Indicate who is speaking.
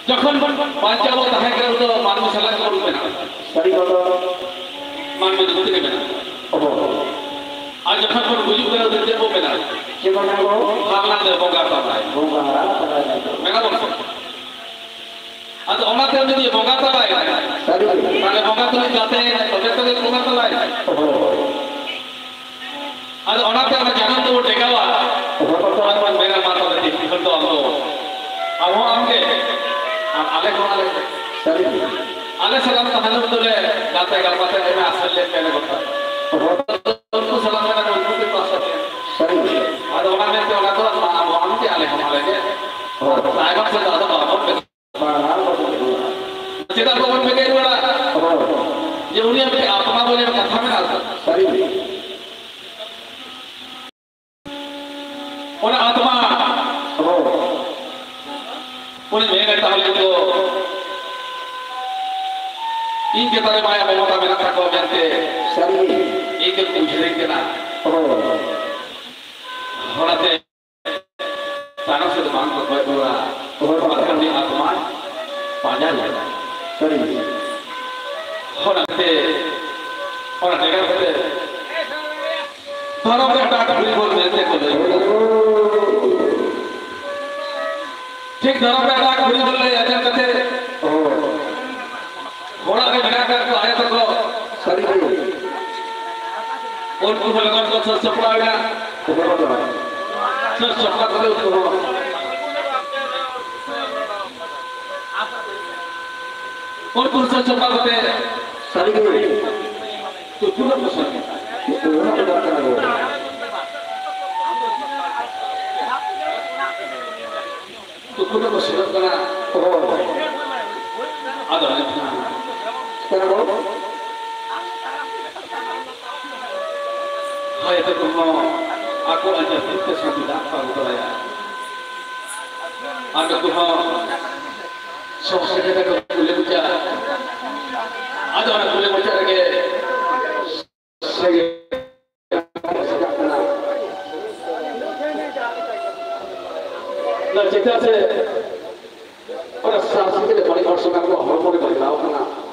Speaker 1: যখন বাঁচাবো তাহে গেলে তো মানুষ এলাকা করবে না মানুষ বুঝতে দেবে না আর যখন কোন বুঝু করে ওদের দেবে না ভাবনা দেবে বঙ্গা তালায় মেঘা বলছো আচ্ছা ওনাতে যদি বঙ্গা তালায় তাহলে বঙ্গা তুলি যাতে তবে তো বঙ্গা তালায় আচ্ছা ওনাতে আমরা জানান দেবো টেকাওয়া মেঘা মাতা দেখি হয়তো আমরা আবহাওয়া আমাকে আলে কোন আলে সালাম তাহলে বলে যাতে গালপাতে এমে আসলে কেন কথা তো সালাম মেরা উনকে পাস আছে আর ওনা মেতে ওনা তো আমাকে আলে হামালে কে সাহেব से ज्यादा बाबा যেটা খবর পেয়ে গেল যে উনি আপনি আত্মা বলে কথা में आता और आत्मा उन मेरे ताले को इनके तरह माया ममता में रखा को जानते इनके पूछ लेंगे ना होराते ताना से मांग को कोई बोला और बात आत्मा पाजा जाता होराते और देखा करते थोड़ा बहुत डाक भी बोल देते को ठीक धर्म पे डाक भी बोल रहे हैं कहते घोड़ा के बिना कर तो आया तो सरी और कुछ लगा तो सर चपड़ा गया सर चपड़ा करे उसको और कुछ सर चपड़ा करते सरी तो पूरा पसंद तो पूरा पसंद करना आदर hai terkemo aku aja kita sudah tahu saya ada kuno sosok kita boleh baca ada orang boleh baca lagi nah cerita saya pada saat itu paling orang suka aku hormon berlaku na